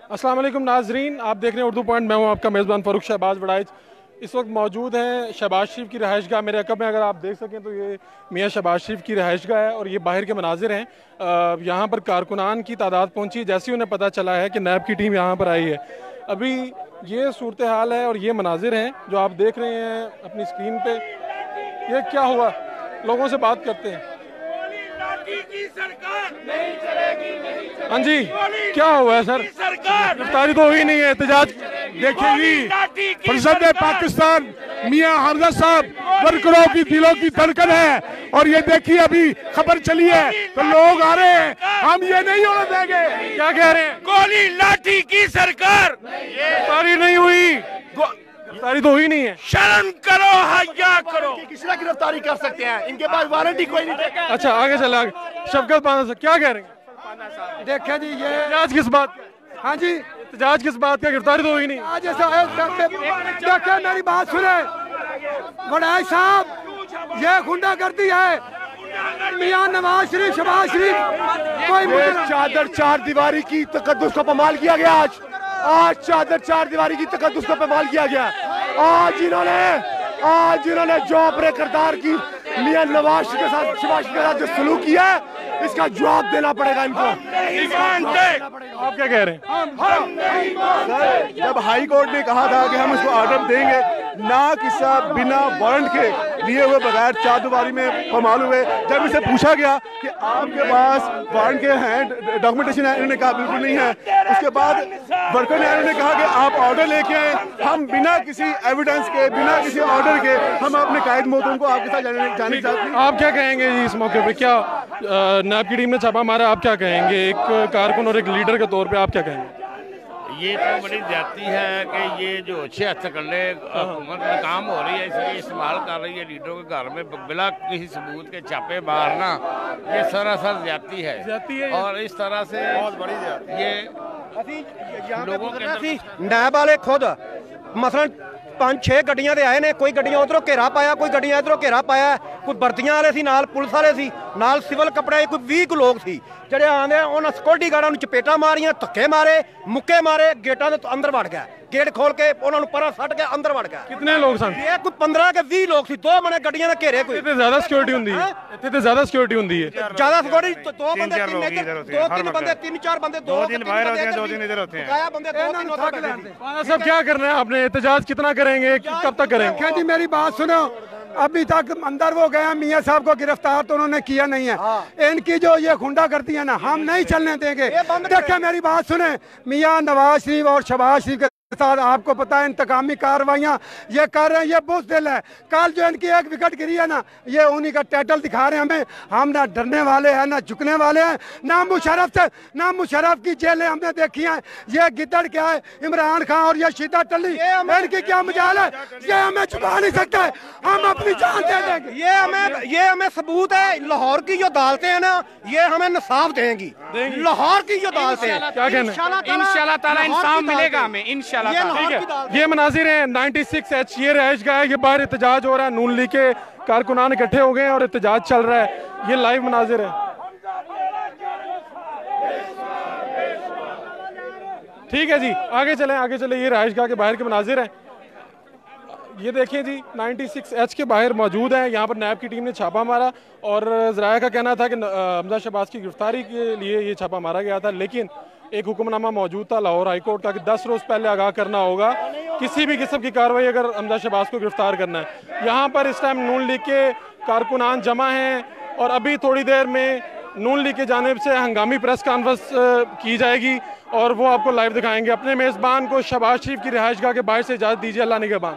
अस्सलाम वालेकुम नाजरीन, आप देख रहे हैं उर्दू पॉइंट। मैं हूं आपका मेज़बान फ़ारूक शहबाज बड़ाइच। इस वक्त मौजूद हैं शहबाज शरीफ की रहायशगाह। मेरे अकब में अगर आप देख सकें तो ये मियाँ शहबाज शरीफ की रहायशगाह है और ये बाहर के मनाजिर हैं। यहाँ पर कारकुनान की तादाद पहुँची जैसे ही उन्हें पता चला है कि नैब की टीम यहाँ पर आई है। अभी ये सूरत हाल है और ये मनाजिर हैं जो आप देख रहे हैं अपनी स्क्रीन पर। ये क्या हुआ, लोगों से बात करते हैं। हाँ जी, क्या हुआ है सर? गिरफ्तारी तो हुई नहीं है, एहतजाज देखेगी परिषद पाकिस्तान मियां हमजा साहब वर्करों की दिलों की धड़कन है। और ये देखिए अभी खबर चली है तो लोग आ रहे हैं, हम ये नहीं होने देंगे। क्या कह रहे हैं? गोली लाठी की सरकार। गिरफ्तारी नहीं हुई, गिरफ्तारी तो हुई नहीं है। शर्म करो, हया करो। किसी ना गिरफ्तारी कर सकते हैं, इनके पास वारंट ही कोई नहीं। अच्छा आगे चला, शफकत पाना साहब क्या कह रहे हैं? देखे जी ये एहतजाज किस बात का? हाँ जी एहतजाज किस बात का? गिरफ्तारी तो हुई नहीं। आज ऐसा देखे मेरी बात सुने बड़ाई साहब, ये गुंडागर्दी है। मियां नवाज शरीफ शहबाज शरीफ कोई चादर चार दीवारी की तकद्दुस को पमाल किया गया। आज चादर चार दीवारी की तकद्दुस को पमाल किया गया। आज इन्होंने जो अपने किरदार की मियां नवाज शरीफ के साथ शहबाज शरीफ के साथ जो सलूक किया है इसका जवाब देना पड़ेगा इनको। आप क्या कह रहे हैं? सर, जब हाई कोर्ट ने कहा था कि हम इसको ऑर्डर देंगे, ना किसा बिना वारंट के लिए हुए बगैर चार दीवारी में पमाल हुए। जब इसे पूछा गया कि आपके पास वारंट के हैं, डॉक्यूमेंटेशन है, इन्होंने कहा बिल्कुल नहीं है। उसके बाद वर्कर ने इन्होंने कहा कि आप ऑर्डर लेके आए। हम बिना किसी एविडेंस के, बिना किसी ऑर्डर के हम अपने कायद मोहतरम को आपके साथ जाने चाहते हैं। आप क्या कहेंगे जी इस मौके पे? क्या नैब की टीम ने छापा मारा, आप क्या कहेंगे एक कारकुन और एक लीडर के तौर पे आप क्या कहेंगे? ये तो बड़ी ज्यादती है कि ये जो अच्छे हथकंडे हुकूमत में काम हो रही है इसलिए इस्तेमाल कर रही है लीडरों के घर में बिला किसी सबूत के छापे मारना, ये सरासर ज्यादती है। और इस तरह से बहुत बड़ी ये लोगों के नैब वाले खुद मसलन 5-6 गड्डियां दे आए ने, कोई गड्डियां उधरों घेरा पाया, कोई गड्डियां इधरों घेरा पाया, कोई भर्तियां वाले सी नाल, पुलिस वाले सी नाल, सिविल कपड़े, कोई 20 लोग सी ਜਿਹੜੇ ਆਂਦੇ ਉਹਨਾਂ ਸਿਕਿਉਰਿਟੀ ਗਾਰਡਾਂ ਨੂੰ ਚਪੇਟਾਂ ਮਾਰੀਆਂ, ਧੱਕੇ ਮਾਰੇ, ਮੁੱਕੇ ਮਾਰੇ, ਗੇਟਾਂ ਦੇ ਅੰਦਰ ਵੜ ਗਿਆ, गेट खोल के उन्होंने परा सट के अंदर वड़ गया। कितने लोग सन? ये कोई 15 के 20 लोग सी, 2 मने गड्डियां दे घेरे। कोई इतने ज्यादा सिक्योरिटी हुंदी है, इतने ज्यादा सिक्योरिटी हुंदी है। ज्यादा सिक्योरिटी 2 बंदे 3 बंदे 3-4 बंदे 2 दिन बाहर होते हैं, 2 दिन इधर होते हैं। बकाया बंदे 2-3 उधर बैठे हैं। पाना साहब क्या करना है आपने? एहतजाज कितना करेंगे, कब तक करेंगे? क्या जी मेरी बात सुनो, अभी तक अंदर वो गया, मियां साहब को गिरफ्तार तो उन्होंने किया नहीं है। इनकी जो ये गुंडागर्दी है ना, हम नहीं चलने देंगे। देखिए मेरी बात सुने, मियां नवाज शरीफ और शहबाज शरीफ के साथ आपको पता है इंतकामी कार्रवाइयाँ ये कर रहे हैं, ये बुज़दिल है। कल जो इनकी एक विकेट गिरी है ना, ये उन्हीं का टाइटल दिखा रहे हैं हमें। हम ना डरने वाले हैं ना झुकने वाले हैं, ना मुशर्रफ की जेलें हमने देखी हैं। ये गिद्दड़ क्या है, इमरान खान और ये शीदा टल्ली, इनकी क्या मजाल है? ये हमें छुपा नहीं सकता है, हम अपनी जान दे देंगे। ये हमें सबूत है। लाहौर की जो अदालतें हैं ना, ये हमें इंसाफ देंगी। लाहौर की जो अदालतें हैं, क्या कहना? इंशाल्लाह ताला इंसाफ मिलेगा हमें, इंशाल्लाह। ठीक है, ये मनाजिर हैं 96H, ये रहायशगाह है, ये बाहर एहतजाज हो रहा है, नून लीग के कारकुनान इकट्ठे हो गए हैं और एहतजाज चल रहा है। ये लाइव मनाजिर है। ठीक है जी, आगे चले, ये रहायशगाह के बाहर के मनाजिर हैं। ये देखें जी, 96H के बाहर मौजूद हैं। यहाँ पर नैब की टीम ने छापा मारा और ज़राया का कहना था कि हमजा शहबाज की गिरफ्तारी के लिए ये छापा मारा गया था, लेकिन एक हुक्मनामा मौजूद था लाहौर हाई कोर्ट का कि 10 रोज़ पहले आगाह करना होगा किसी भी किस्म की कार्रवाई अगर हमजा शहबाज को गिरफ्तार करना है। यहाँ पर इस टाइम नून लीग के कारकुनान जमा हैं और अभी थोड़ी देर में नून लीग की जानिब से हंगामी प्रेस कॉन्फ्रेंस की जाएगी और वो आपको लाइव दिखाएंगे। अपने मेज़बान को शहबाज शरीफ की रिहाइशगाह के बाहर से इजाज़त दीजिए। अल्लाह निगहबान।